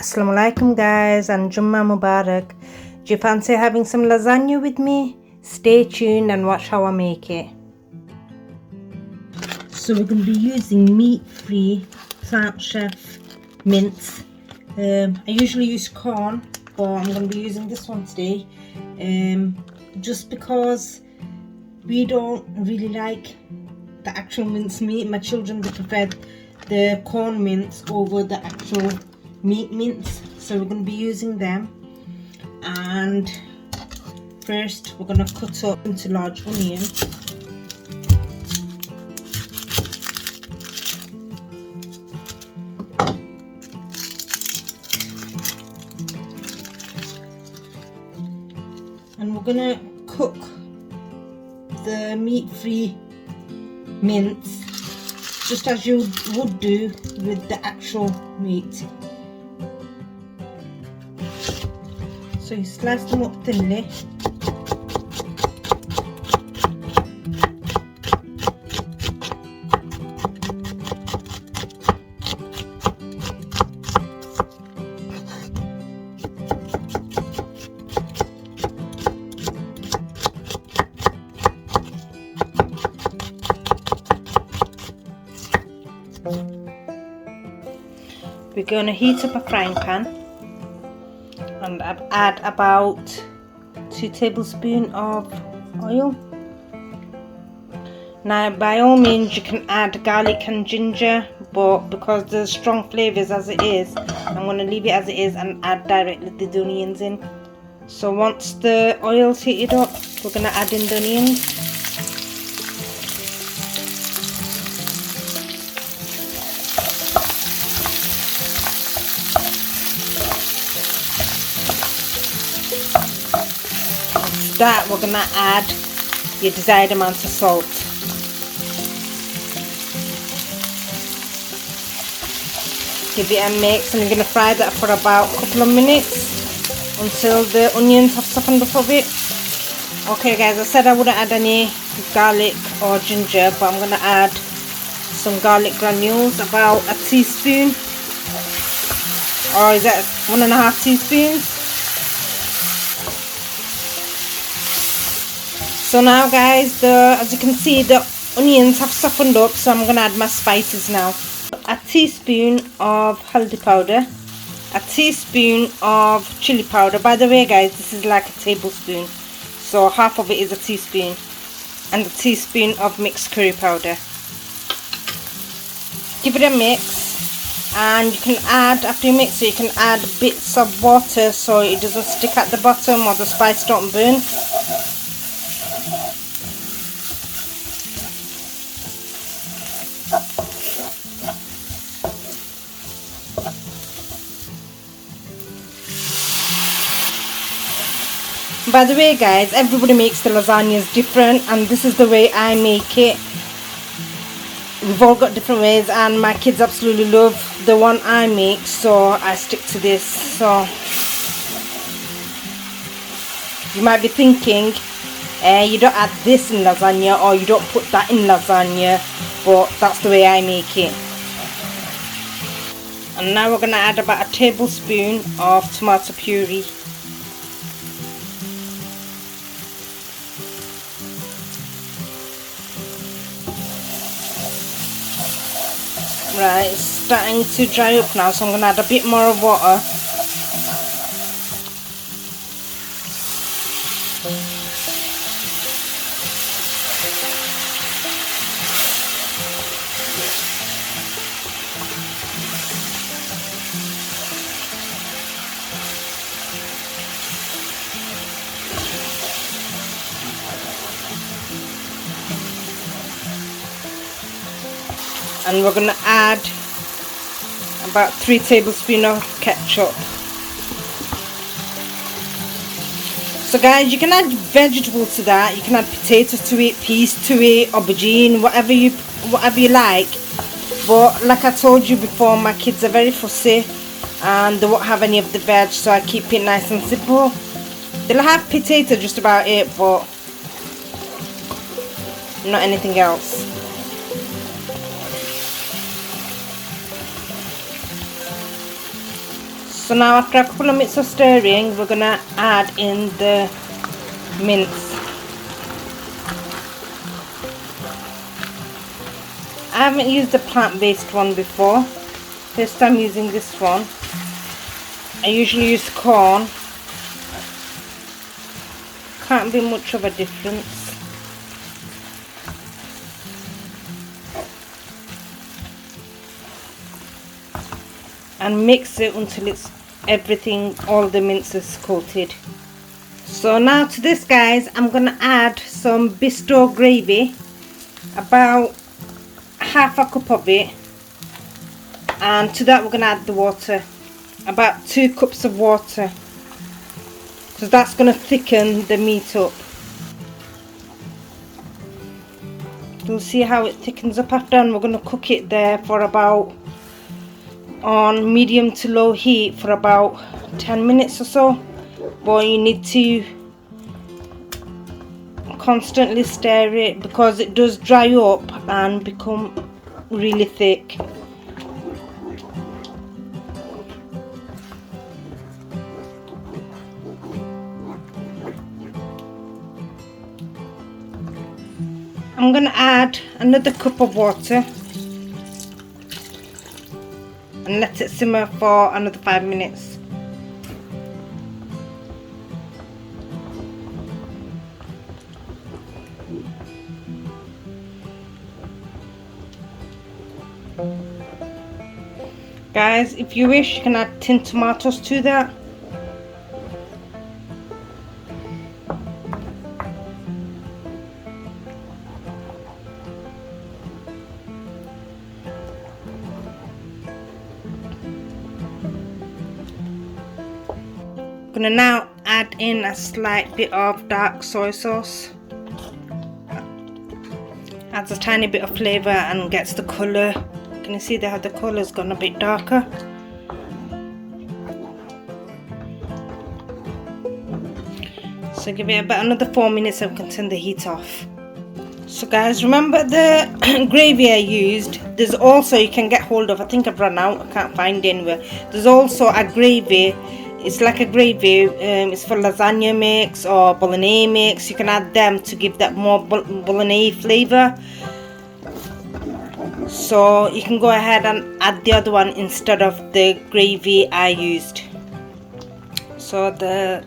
Assalamu alaikum guys and Jummah Mubarak. Do you fancy having some lasagna with me? Stay tuned and watch how I make it. So we're going to be using meat-free Plant Chef mince. I usually use corn, but I'm going to be using this one today. Just because we don't really like the actual mince meat. My children, they prefer the corn mince over the actual meat mince, so we're going to be using them. And first we're going to cut up into large onion. And we're going to cook the meat-free mince just as you would do with the actual meat. So you slice them up thinly. We're going to heat up a frying pan and add about 2 tablespoons of oil. Now by all means you can add garlic and ginger, but because there's strong flavours as it is, I'm going to leave it as it is and add directly the onions in. So once the oil's heated up, we're going to add in the onions. That we're gonna add your desired amount of salt. Give it a mix, and you're gonna fry that for about a couple of minutes until the onions have softened up a bit. Okay guys, I said I wouldn't add any garlic or ginger, but I'm gonna add some garlic granules, about a teaspoon, or is that 1.5 teaspoons? So now guys, as you can see, the onions have softened up, so I'm going to add my spices now. A teaspoon of haldi powder, a teaspoon of chilli powder. By the way guys, this is like a tablespoon, so half of it is a teaspoon, and a teaspoon of mixed curry powder. Give it a mix, and you can add, after you mix it, you can add bits of water so it doesn't stick at the bottom or the spice don't burn. By the way guys, everybody makes the lasagnas different, and this is the way I make it. We've all got different ways, and my kids absolutely love the one I make, so I stick to this. So you might be thinking, you don't add this in lasagna, or you don't put that in lasagna, but that's the way I make it. And now we're going to add about a tablespoon of tomato puree. Right, it's starting to dry up now, so I'm going to add a bit more of water. And we're going to add about 3 tablespoons of ketchup. So guys, you can add vegetables to that. You can add potatoes to it, peas to it, aubergine, whatever you like. But like I told you before, my kids are very fussy and they won't have any of the veg, so I keep it nice and simple. They'll have potato, just about it, but not anything else. So now after a couple of minutes of stirring, we're gonna add in the mince. I haven't used the plant-based one before. First time using this one. I usually use corn. Can't be much of a difference. And mix it until it's everything, all the mince is coated. So now to this, guys, I'm gonna add some Bisto gravy, about half a cup of it, and to that we're gonna add the water, about 2 cups of water, because that's gonna thicken the meat up. You'll see how it thickens up after, and we're gonna cook it there for about on medium to low heat for about 10 minutes or so, but you need to constantly stir it because it does dry up and become really thick. I'm gonna add another cup of water and let it simmer for another 5 minutes. Guys, if you wish, you can add tinned tomatoes to that. I'm gonna now add in a slight bit of dark soy sauce. Adds a tiny bit of flavour and gets the colour. Can you see how the colour's gone a bit darker? So give it about another 4 minutes and we can turn the heat off. So guys, remember the gravy I used? There's also, you can get hold of, I think I've run out, I can't find it anywhere. There's also a gravy. It's like a gravy, it's for lasagna mix or bolognese mix. You can add them to give that more bolognese flavour. So you can go ahead and add the other one instead of the gravy I used. So the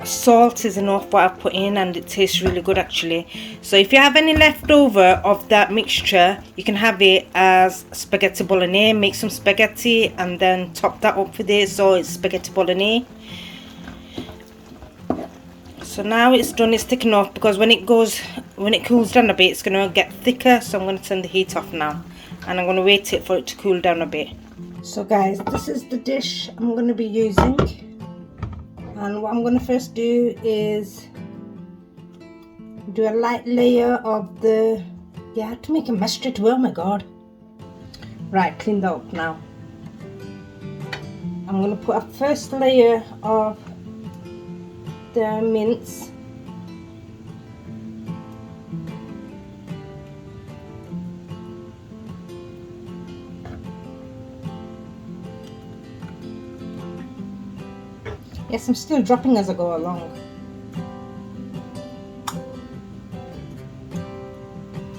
salt is enough what I've put in, and it tastes really good actually. So if you have any leftover of that mixture, you can have it as spaghetti bolognese. Make some spaghetti and then top that up with it, so it's spaghetti bolognese. So now it's done, it's thick enough, because when it cools down a bit, it's going to get thicker. So I'm going to turn the heat off now, and I'm going to wait for it to cool down a bit. So guys, this is the dish I'm going to be using. And what I'm going to first do is do a light layer of the, I had to make a mess straight away, oh my god. Right, clean that up now. I'm going to put a first layer of the mince. Yes, I'm still dropping as I go along.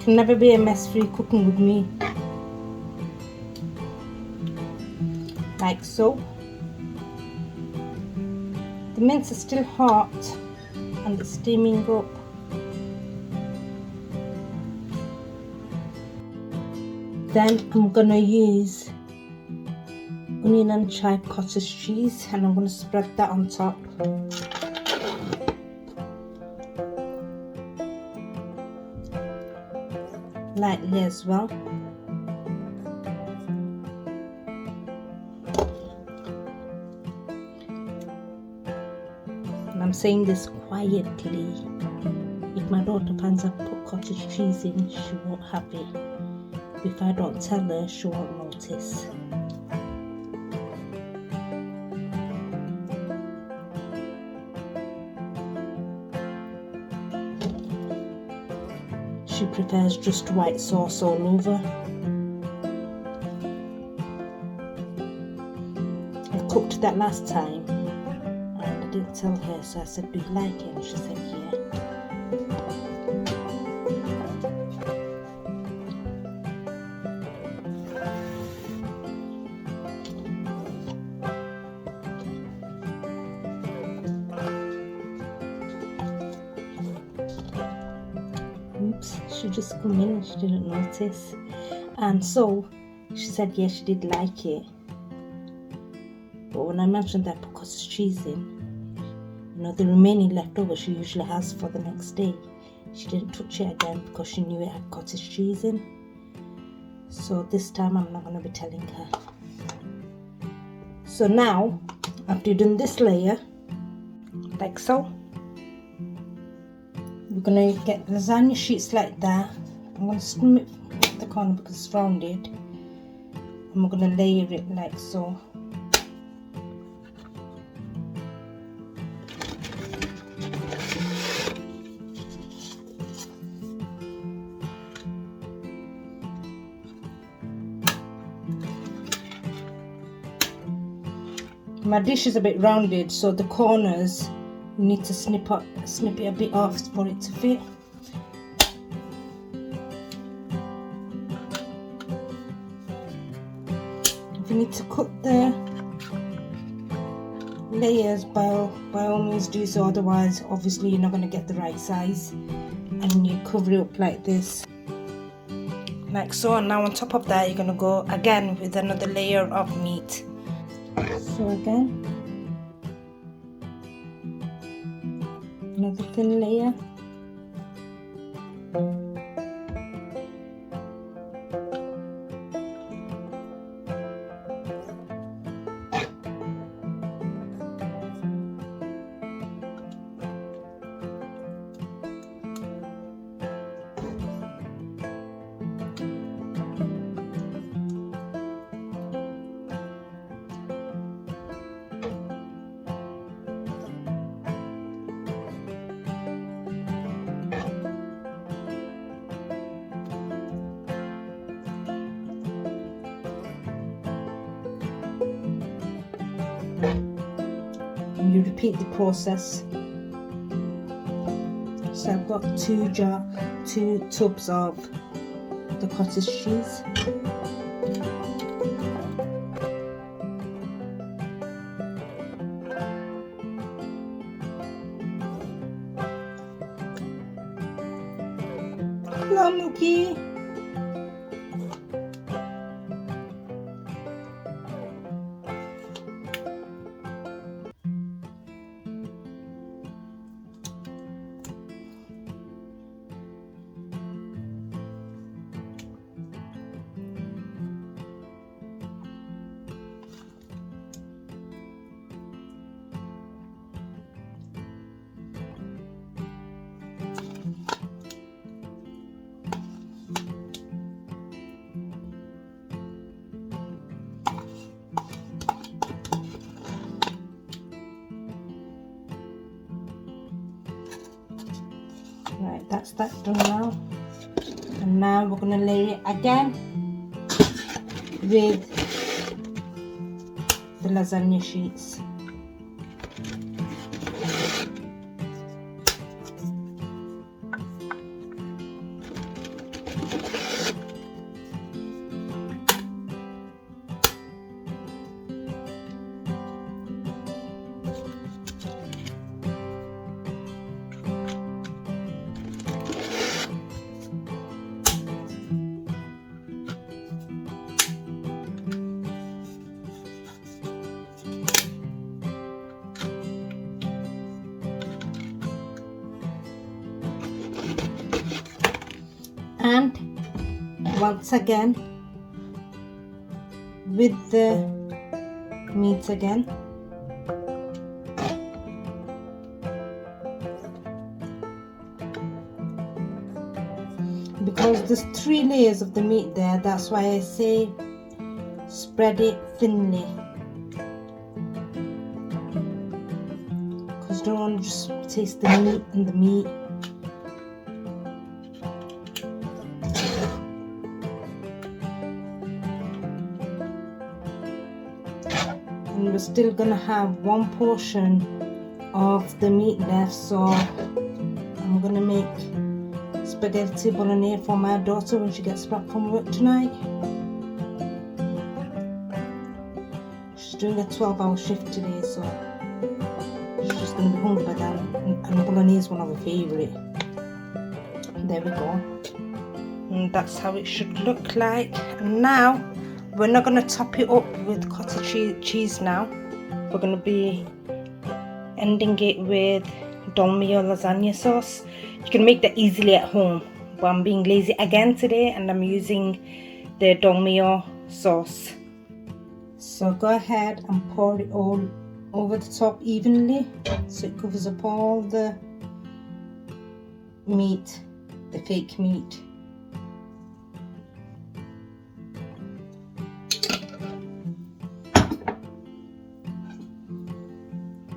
Can never be a mess-free cooking with me. Like so. The mince is still hot and it's steaming up. Then I'm gonna use onion and chive cottage cheese, and I'm going to spread that on top. Lightly as well. And I'm saying this quietly. If my daughter finds I've put cottage cheese in, she won't have it. If I don't tell her, she won't notice. She prefers just white sauce all over. I've cooked that last time and I didn't tell her, so I said, do you like it? And she said, yeah. Oops, she just come in and she didn't notice. And so she said, yeah, she did like it. But when I mentioned that I put cottage cheese in, you know, the remaining leftover she usually has for the next day, she didn't touch it again because she knew it had cottage cheese in. So this time I'm not going to be telling her. So now, after you've done this layer, like so, we're going to get lasagna sheets like that. I'm going to snip the corner because it's rounded. And we're going to layer it like so. My dish is a bit rounded, so the corners you need to snip it a bit off for it to fit. If you need to cut the layers, by all means do so, otherwise obviously you're not going to get the right size, and you cover it up like this, like so. And now on top of that you're going to go again with another layer of meat. So again, another thin layer. And you repeat the process. So I've got two tubs of the cottage cheese. Hello, Milky. Right, that's that done now. And now we're going to layer it again with the lasagna sheets. And once again with the meat again. Because there's 3 layers of the meat there, that's why I say spread it thinly. Because you don't want to just taste the meat and the meat. And we're still gonna have one portion of the meat left, so I'm gonna make spaghetti bolognese for my daughter when she gets back from work tonight. She's doing a 12-hour shift today, so she's just gonna be hungry by then, and bolognese is one of her favourite. There we go. And that's how it should look like. And now we're not going to top it up with cottage cheese now. We're going to be ending it with dolmio lasagna sauce. You can make that easily at home, but I'm being lazy again today and I'm using the dolmio sauce. So go ahead and pour it all over the top evenly so it covers up all the meat, the fake meat.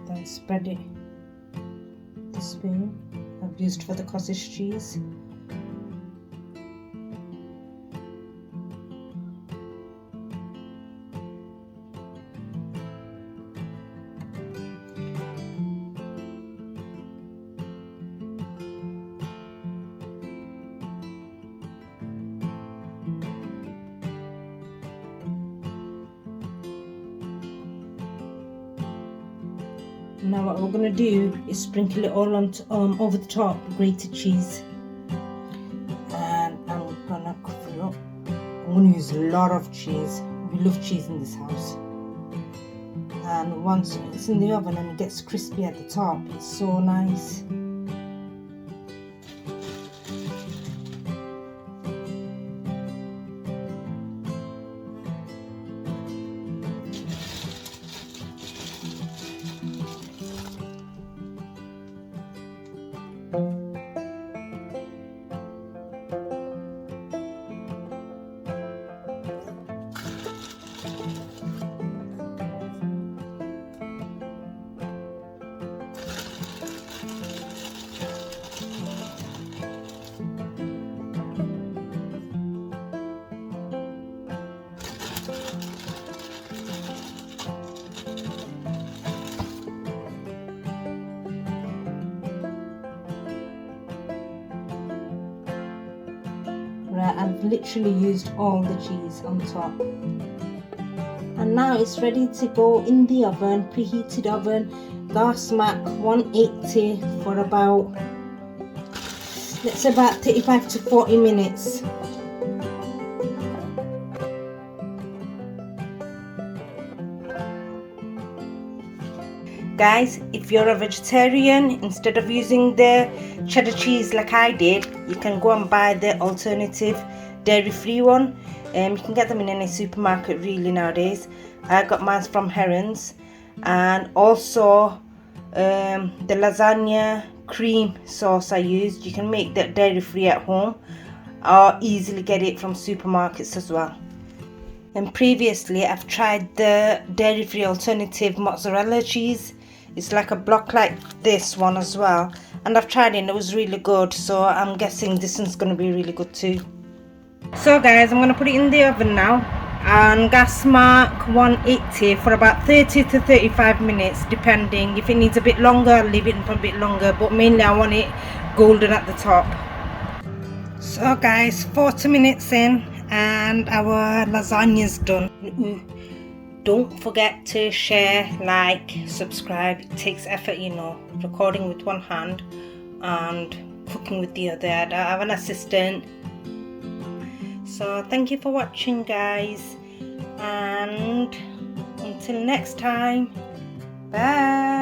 Then spread it the spoon I've used for the cottage cheese. Now what we're going to do is sprinkle it all on over the top, grated cheese, and I'm going to cover it up. I'm going to use a lot of cheese. We love cheese in this house, and once it's in the oven and it gets crispy at the top, it's so nice. Right, I've literally used all the cheese on top. And now it's ready to go in the oven, preheated oven, gas mark 180 for about, let's say about 35 to 40 minutes. Guys, if you're a vegetarian, instead of using the cheddar cheese like I did, you can go and buy the alternative dairy-free one. You can get them in any supermarket really nowadays. I got mine from Herons. And also the lasagna cream sauce I used, you can make that dairy-free at home or easily get it from supermarkets as well. And previously I've tried the dairy-free alternative mozzarella cheese. It's like a block like this one as well, and I've tried it and it was really good, so I'm guessing this one's going to be really good too. So guys, I'm going to put it in the oven now and gas mark 180 for about 30 to 35 minutes depending. If it needs a bit longer, I'll leave it for a bit longer, but mainly I want it golden at the top. So guys, 40 minutes in and our lasagna's done. Don't forget to share, like, subscribe. It takes effort, you know, recording with one hand and cooking with the other. I have an assistant. So thank you for watching, guys, and until next time, bye.